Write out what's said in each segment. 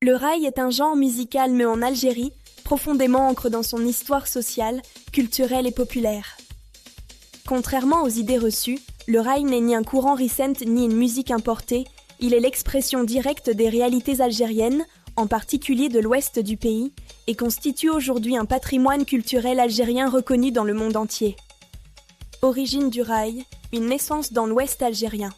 Le raï est un genre musical né en Algérie, profondément ancré dans son histoire sociale, culturelle et populaire. Contrairement aux idées reçues, le raï n'est ni un courant recent ni une musique importée, il est l'expression directe des réalités algériennes, en particulier de l'ouest du pays, et constitue aujourd'hui un patrimoine culturel algérien reconnu dans le monde entier. Origine du raï, une naissance dans l'ouest algérien.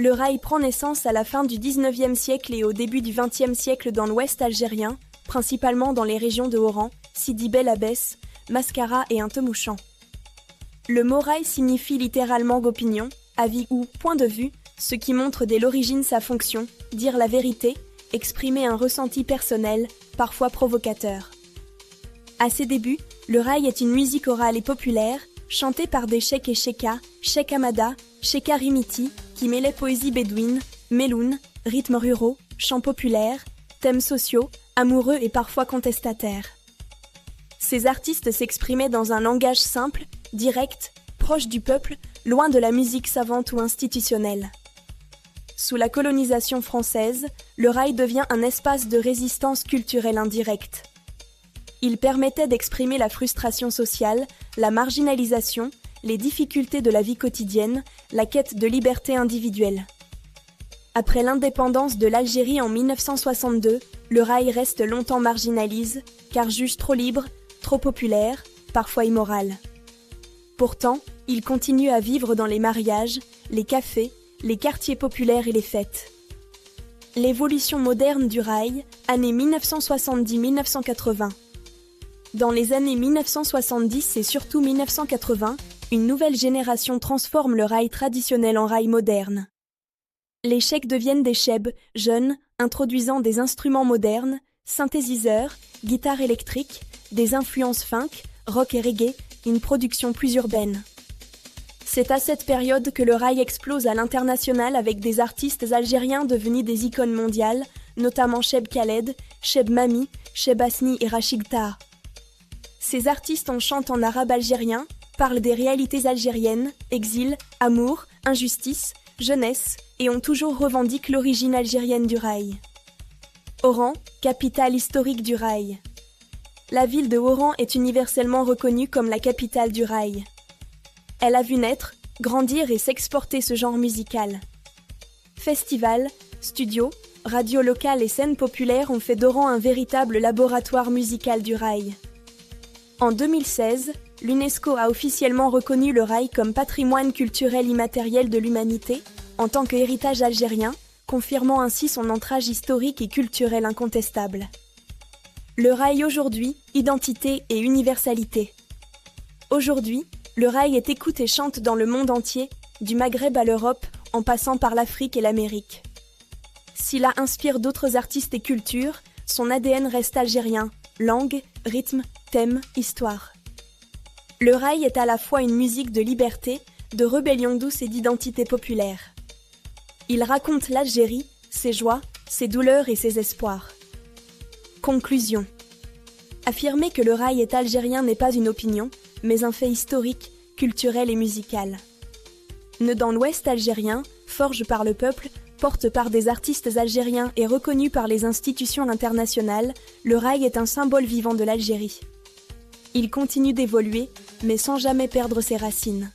Le raï prend naissance à la fin du XIXe siècle et au début du XXe siècle dans l'ouest algérien, principalement dans les régions de Oran, Sidi Bel Abbès, Mascara et Intemouchant. Le mot raï signifie littéralement opinion, avis ou point de vue, ce qui montre dès l'origine sa fonction, dire la vérité, exprimer un ressenti personnel, parfois provocateur. À ses débuts, le raï est une musique orale et populaire, chantée par des cheikhs et cheikha, Cheikh Hamada, Cheikha Rimiti, qui mêlaient poésie bédouine, méloun, rythmes ruraux, chants populaires, thèmes sociaux, amoureux et parfois contestataires. Ces artistes s'exprimaient dans un langage simple, direct, proche du peuple, loin de la musique savante ou institutionnelle. Sous la colonisation française, le raï devient un espace de résistance culturelle indirecte. Il permettait d'exprimer la frustration sociale, la marginalisation, les difficultés de la vie quotidienne, la quête de liberté individuelle. Après l'indépendance de l'Algérie en 1962, le raï reste longtemps marginalisé, car juge trop libre, trop populaire, parfois immoral. Pourtant, il continue à vivre dans les mariages, les cafés, les quartiers populaires et les fêtes. L'évolution moderne du raï, années 1970-1980. Dans les années 1970 et surtout 1980, une nouvelle génération transforme le raï traditionnel en raï moderne. Les cheikhs deviennent des chebs, jeunes, introduisant des instruments modernes, synthétiseurs, guitares électriques, des influences funk, rock et reggae, une production plus urbaine. C'est à cette période que le raï explose à l'international avec des artistes algériens devenus des icônes mondiales, notamment Cheb Khaled, Cheb Mami, Cheb Asni et Rachid Taha. Ces artistes en chantent en arabe algérien, parlent des réalités algériennes, exil, amour, injustice, jeunesse, et ont toujours revendiqué l'origine algérienne du raï. Oran, capitale historique du raï. La ville de Oran est universellement reconnue comme la capitale du raï. Elle a vu naître, grandir et s'exporter ce genre musical. Festivals, studios, radios locales et scènes populaires ont fait d'Oran un véritable laboratoire musical du raï. En 2016, l'UNESCO a officiellement reconnu le raï comme patrimoine culturel immatériel de l'humanité, en tant qu'héritage algérien, confirmant ainsi son ancrage historique et culturel incontestable. Le raï aujourd'hui, identité et universalité. Aujourd'hui, le raï est écoute et chante dans le monde entier, du Maghreb à l'Europe, en passant par l'Afrique et l'Amérique. S'il inspire d'autres artistes et cultures, son ADN reste algérien, langue, rythme, thème, histoire. Le raï est à la fois une musique de liberté, de rébellion douce et d'identité populaire. Il raconte l'Algérie, ses joies, ses douleurs et ses espoirs. Conclusion. Affirmer que le raï est algérien n'est pas une opinion, mais un fait historique, culturel et musical. Né dans l'ouest algérien, forge par le peuple, porte par des artistes algériens et reconnu par les institutions internationales, le raï est un symbole vivant de l'Algérie. Il continue d'évoluer, mais sans jamais perdre ses racines.